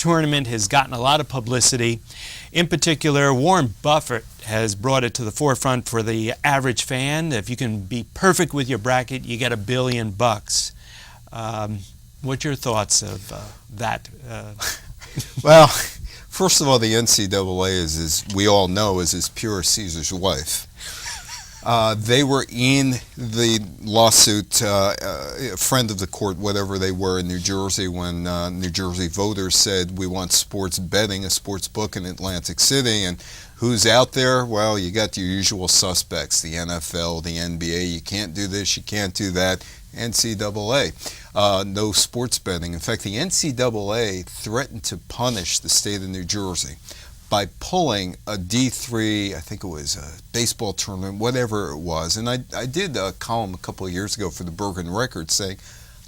tournament has gotten a lot of publicity. In particular, Warren Buffett has brought it to the forefront for the average fan. If you can be perfect with your bracket, you get $1 billion. What's your thoughts of that? Well, first of all, the NCAA is, as we all know, is as pure as Caesar's wife. They were in the lawsuit, a friend of the court, whatever they were in New Jersey, when New Jersey voters said we want sports betting, a sports book in Atlantic City. And who's out there? Well, you got your usual suspects, the NFL, the NBA. You can't do this, you can't do that. NCAA, no sports betting. In fact, the NCAA threatened to punish the state of New Jersey by pulling a D3, I think it was a baseball tournament, whatever it was. And I did a column a couple of years ago for the Bergen Record saying,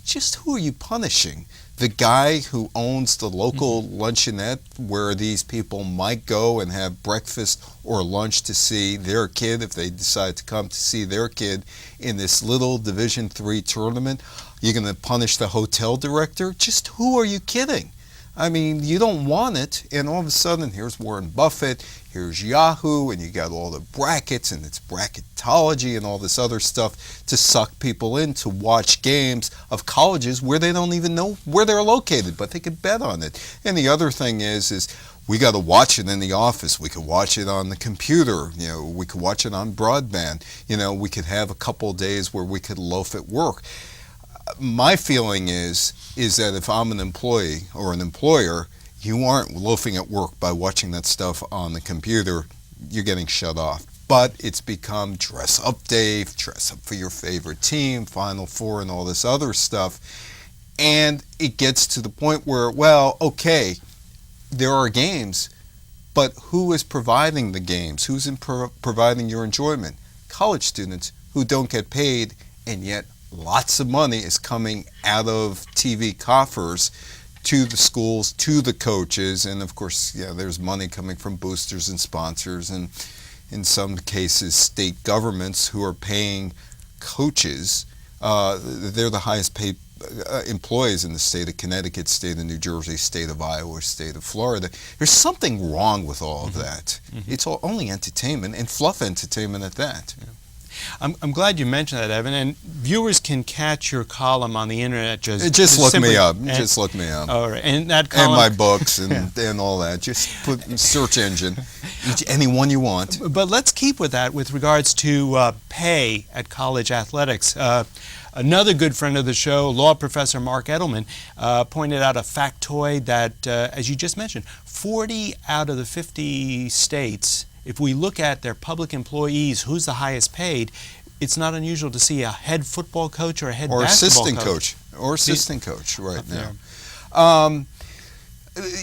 just who are you punishing? The guy who owns the local luncheonette where these people might go and have breakfast or lunch to see their kid, if they decide to come to see their kid in this little Division III tournament. You're going to punish the hotel director? Just who are you kidding? I mean, you don't want it, and all of a sudden, here's Warren Buffett, here's Yahoo, and you got all the brackets, and it's Bracketology and all this other stuff to suck people in to watch games of colleges where they don't even know where they're located, but they could bet on it. And the other thing is we got to watch it in the office. We could watch it on the computer. You know, we could watch it on broadband. You know, we could have a couple of days where we could loaf at work. My feeling is that if I'm an employee or an employer, you aren't loafing at work by watching that stuff on the computer. You're getting shut off. But it's become dress up day, dress up for your favorite team, Final Four and all this other stuff. And it gets to the point where, well, okay, there are games, but who is providing the games? Who's providing your enjoyment? College students who don't get paid, and yet lots of money is coming out of TV coffers to the schools, to the coaches, and of course, yeah, there's money coming from boosters and sponsors, and in some cases, state governments who are paying coaches. They're the highest paid employees in the state of Connecticut, state of New Jersey, state of Iowa, state of Florida. There's something wrong with all of that. It's all only entertainment, and fluff entertainment at that. Yeah. I'm glad you mentioned that, Evan, and viewers can catch your column on the internet. Just look me up. Just look me up. All right, and that column, and my books and all that. Just put search engine, any one you want. But let's keep with that with regards to pay at college athletics. Another good friend of the show, law professor Mark Edelman, pointed out a factoid that, as you just mentioned, 40 out of the 50 states, if we look at their public employees, who's the highest paid, it's not unusual to see a head football coach or a head basketball coach. Or assistant coach right now.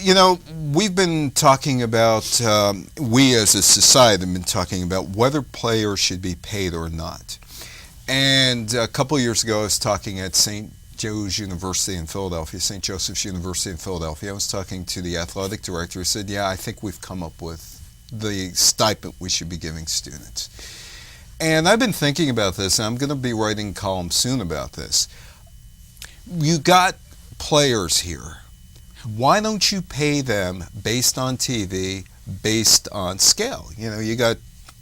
You know, we've been talking about, we as a society have been talking about whether players should be paid or not. And a couple of years ago, I was talking at St. Joe's University in Philadelphia, St. Joseph's University in Philadelphia. I was talking to the athletic director who said, yeah, I think we've come up with the stipend we should be giving students. And I've been thinking about this, and I'm going to be writing a column soon about this. You got players here. Why don't you pay them based on TV, based on scale? You know, you got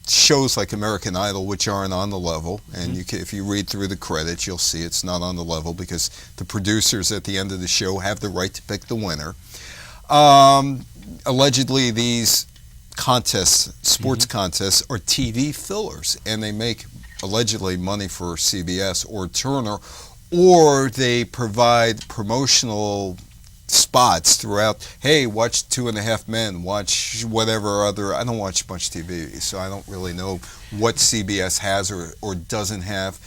shows like American Idol, which aren't on the level, and you can, if you read through the credits, you'll see it's not on the level because the producers at the end of the show have the right to pick the winner. Allegedly, these contests, sports contests, are TV fillers, and they make allegedly money for CBS or Turner, or they provide promotional spots throughout. Hey, watch 2.5 Men, watch whatever other. I don't watch much TV, so I don't really know what CBS has or doesn't have.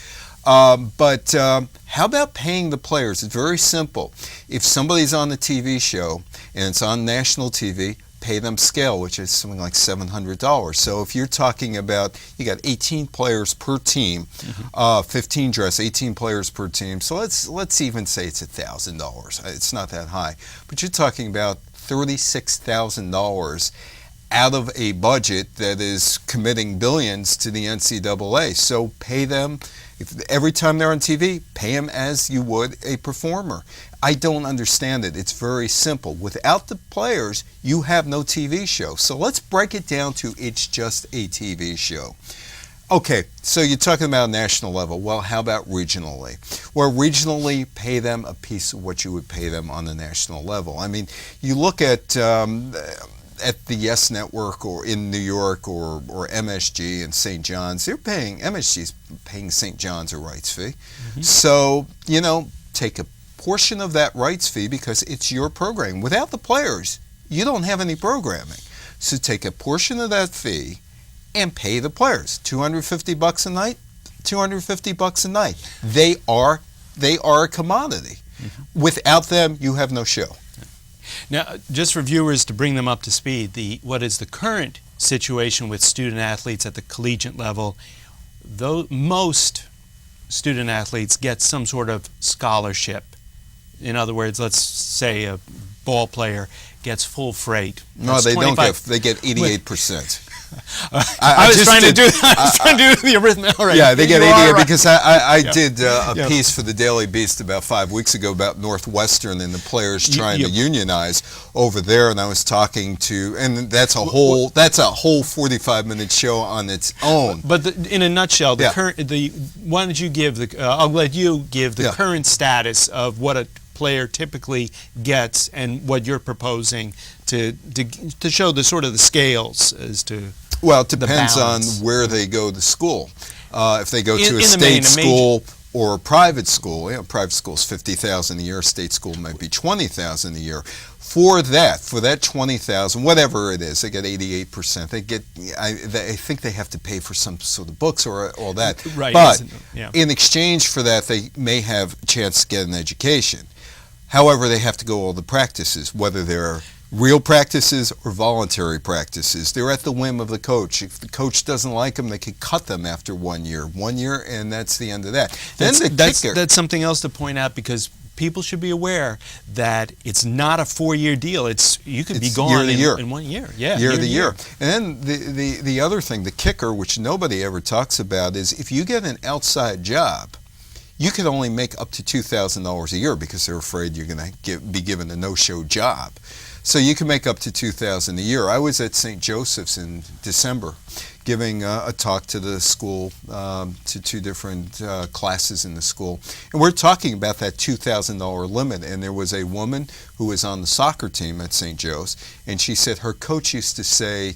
But how about paying the players? It's very simple. If somebody's on a TV show and it's on national TV, pay them scale, which is something like $700. So if you're talking about, you got 18 players per team, 15 dress, 18 players per team. So let's even say it's $1,000. It's not that high, but you're talking about $36,000 out of a budget that is committing billions to the NCAA. So pay them, every time they're on TV, pay them as you would a performer. I don't understand it. It's very simple. Without the players, you have no TV show. So let's break it down to it's just a TV show. Okay, so you're talking about national level. Well, how about regionally? Well, regionally, pay them a piece of what you would pay them on the national level. I mean, you look at the Yes Network or in New York or MSG and St. John's. MSG's paying St. John's a rights fee. Mm-hmm. So, take a portion of that rights fee because it's your program. Without the players, you don't have any programming. So take a portion of that fee and pay the players $250 a night, $250 a night. They are a commodity. Mm-hmm. Without them, you have no show. Now, just for viewers to bring them up to speed, what is the current situation with student athletes at the collegiate level? Though most student athletes get some sort of scholarship. In other words, let's say a ball player gets full freight. No, they don't get. They get 88%. I was trying to do the arithmetic. Right. Yeah, they get 88 right. Because I did a piece for the Daily Beast about 5 weeks ago about Northwestern and the players trying to unionize over there, and I was talking to, and that's a whole 45-minute show on its own. But in a nutshell, why don't you give I'll let you give the current status of what a player typically gets and what you're proposing to show the sort of the scales as to. Well, it depends on where they go to school. If they go to a state school or a private school, private school is $50,000 a year. State school might be $20,000 a year. For that $20,000, whatever it is, they get 88%. They get. I think they have to pay for some sort of books or all that. Right. But in exchange for that, they may have a chance to get an education. However, they have to go all the practices, whether they're real practices or voluntary practices. They're at the whim of the coach. If the coach doesn't like them, they could cut them after 1 year. 1 year, and that's the end of that. That's something else to point out because people should be aware that it's not a 4-year deal. You could be gone in 1 year. Yeah, year to year. And then the other thing, the kicker, which nobody ever talks about, is if you get an outside job, you can only make up to $2,000 a year because they're afraid you're going to be given a no-show job. So you can make up to $2,000 a year. I was at St. Joseph's in December giving a talk to the school, to 2 different classes in the school. And we're talking about that $2,000 limit. And there was a woman who was on the soccer team at St. Joe's, and she said her coach used to say,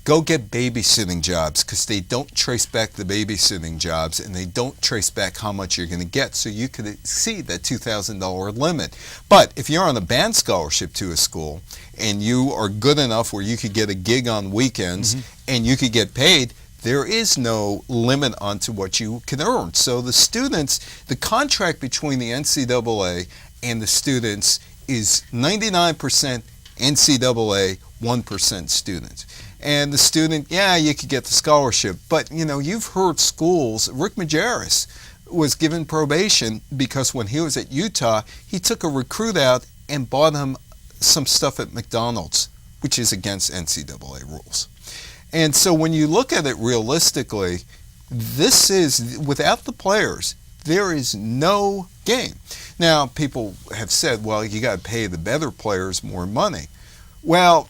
go get babysitting jobs because they don't trace back the babysitting jobs and they don't trace back how much you're going to get, so you could exceed that $2,000 limit. But if you're on a band scholarship to a school and you are good enough where you could get a gig on weekends and you could get paid, there is no limit onto what you can earn. So the students, the contract between the NCAA and the students is 99% NCAA, 1% students. And the student, you could get the scholarship. But, you've heard schools, Rick Majerus was given probation because when he was at Utah, he took a recruit out and bought him some stuff at McDonald's, which is against NCAA rules. And so when you look at it realistically, this is, without the players, there is no game. Now, people have said, well, you got to pay the better players more money. Well,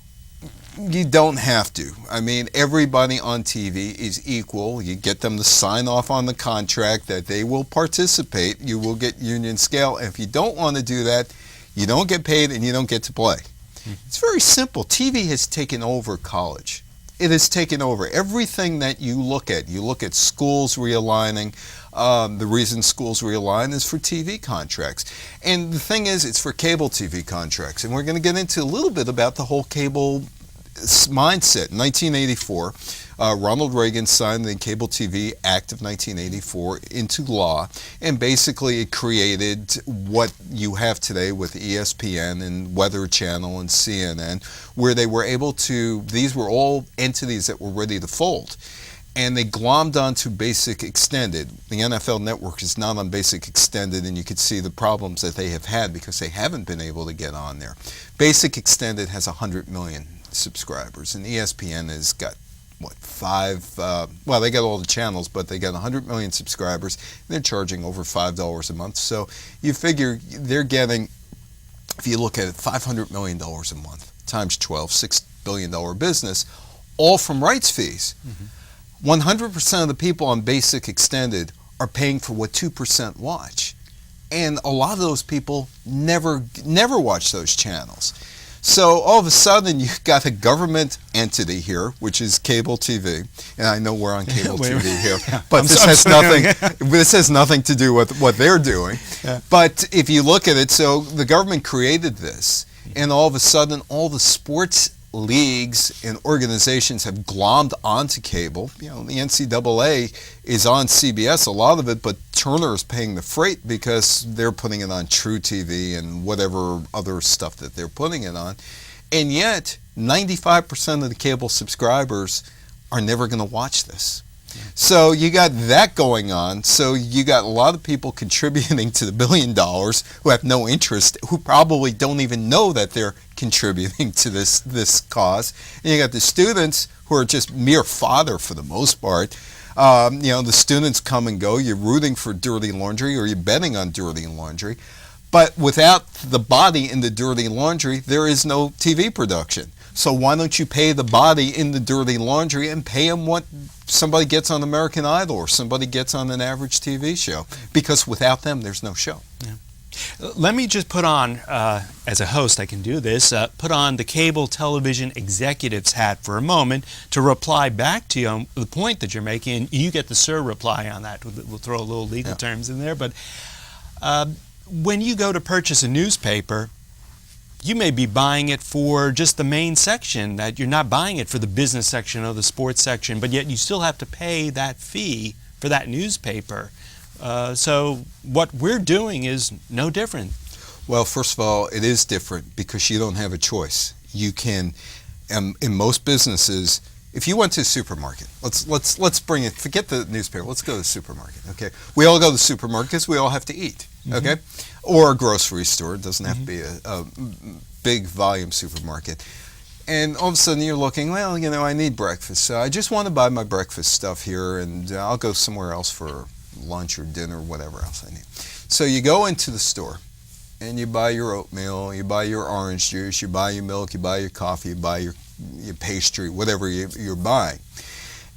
you don't have to. I mean, everybody on TV is equal. You get them to sign off on the contract that they will participate. You will get union scale. And if you don't want to do that, you don't get paid and you don't get to play. It's very simple. TV has taken over college. It has taken over everything that you look at. You look at schools realigning. The reason schools realign is for TV contracts. And the thing is, it's for cable TV contracts. And we're going to get into a little bit about the whole cable mindset. In 1984, Ronald Reagan signed the Cable TV Act of 1984 into law, and basically it created what you have today with ESPN and Weather Channel and CNN, where they were able to, these were all entities that were ready to fold. And they glommed onto Basic Extended. The NFL Network is not on Basic Extended, and you could see the problems that they have had because they haven't been able to get on there. Basic Extended has 100 million subscribers, and ESPN has got what, they got all the channels, but they got 100 million subscribers, and they're charging over $5 a month. So you figure they're getting, if you look at it, $500 million a month times 12, $6 billion business, all from rights fees. 100% of the people on basic extended are paying for what 2% watch. And a lot of those people never watch those channels. So all of a sudden, you've got a government entity here, which is cable TV, and I know we're on cable TV here, but this has nothing to do with what they're doing. Yeah. But if you look at it, so the government created this, and all of a sudden, all the sports leagues and organizations have glommed onto cable. The NCAA is on CBS, a lot of it, but Turner is paying the freight because they're putting it on True TV and whatever other stuff that they're putting it on. And yet, 95% of the cable subscribers are never going to watch this. So you got that going on. So you got a lot of people contributing to the $1 billion who have no interest, who probably don't even know that they're contributing to this cause. And you got the students who are just mere fodder for the most part. The students come and go. You're rooting for dirty laundry, or you're betting on dirty laundry. But without the body in the dirty laundry, there is no TV production. So why don't you pay the body in the dirty laundry and pay them what somebody gets on American Idol or somebody gets on an average TV show? Because without them, there's no show. Yeah. Let me just put on, as a host I can do this, put on the cable television executive's hat for a moment to reply back to you on the point that you're making, and you get the sir reply on that. We'll throw a little legal terms in there. But when you go to purchase a newspaper, you may be buying it for just the main section, that you're not buying it for the business section or the sports section, but yet you still have to pay that fee for that newspaper. So what we're doing is no different. Well, first of all, it is different because you don't have a choice. You can, in most businesses, if you went to a supermarket, let's bring it, forget the newspaper, let's go to the supermarket, okay? We all go to the supermarket because we all have to eat, okay? Or a grocery store. It doesn't have to be a big volume supermarket. And all of a sudden you're looking, well, I need breakfast, so I just want to buy my breakfast stuff here, and I'll go somewhere else for lunch or dinner, whatever else I need. So you go into the store, and you buy your oatmeal, you buy your orange juice, you buy your milk, you buy your coffee, you buy your pastry, whatever you're buying.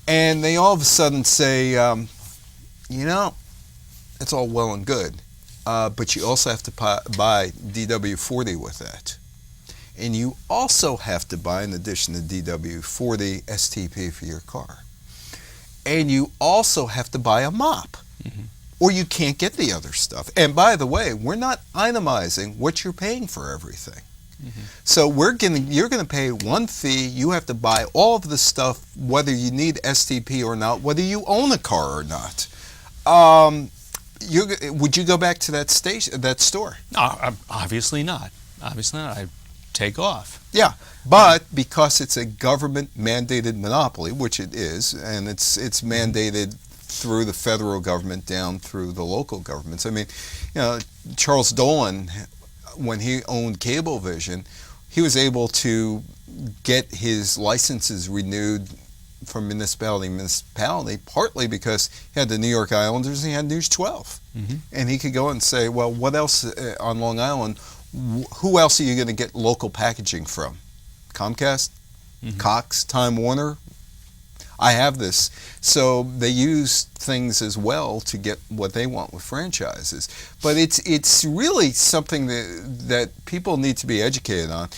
And they all of a sudden say, it's all well and good, but you also have to buy DW40 with that. And you also have to buy, in addition to DW40, STP for your car. And you also have to buy a mop, or you can't get the other stuff. And by the way, we're not itemizing what you're paying for everything. So you're going to pay one fee. You have to buy all of the stuff, whether you need STP or not, whether you own a car or not. Would you go back to that store? Obviously not. Obviously not. I'd take off. Yeah, but because it's a government-mandated monopoly, which it is, and it's mandated through the federal government down through the local governments. I mean, Charles Dolan, when he owned Cablevision, he was able to get his licenses renewed from municipality to municipality, partly because he had the New York Islanders and he had News 12. And he could go and say, well, what else on Long Island, who else are you going to get local packaging from? Comcast? Cox? Time Warner? I have this. So they use things as well to get what they want with franchises. But it's really something that people need to be educated on.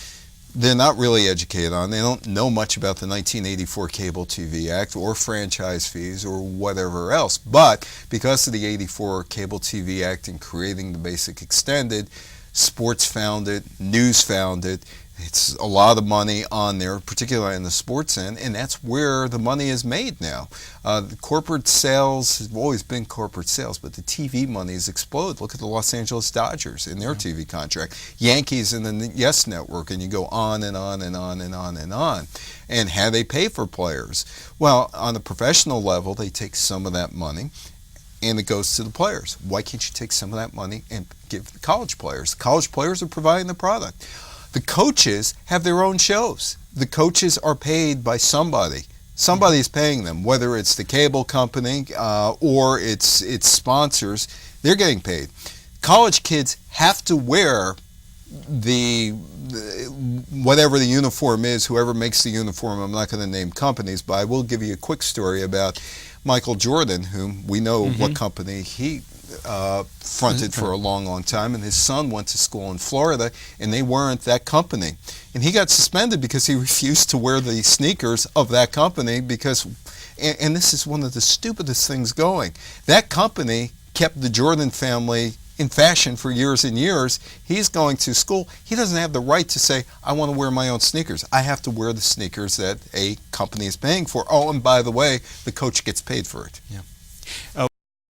They're not really educated on. They don't know much about the 1984 Cable TV Act or franchise fees or whatever else. But because of the 84 Cable TV Act and creating the basic extended, sports found it, news found it. It's a lot of money on there, particularly in the sports end, and that's where the money is made now. The corporate sales have always been corporate sales, but the TV money has exploded. Look at the Los Angeles Dodgers in their TV contract. Yankees in the Yes Network, and you go on and on and on and on and on. And how they pay for players. Well, on a professional level, they take some of that money, and it goes to the players. Why can't you take some of that money and give the college players? The college players are providing the product. The coaches have their own shows. the coaches are paid by somebody. Somebody's paying them, whether it's the cable company or it's sponsors. They're getting paid. College kids have to wear the whatever the uniform is, whoever makes the uniform. I'm not going to name companies, but I will give you a quick story about Michael Jordan, whom we know what company he fronted for a long, long time, and his son went to school in Florida, and they weren't that company. And he got suspended because he refused to wear the sneakers of that company because, and this is one of the stupidest things going, that company kept the Jordan family in fashion for years and years. He's going to school. He doesn't have the right to say, I want to wear my own sneakers. I have to wear the sneakers that a company is paying for. Oh, and by the way, the coach gets paid for it. Yeah.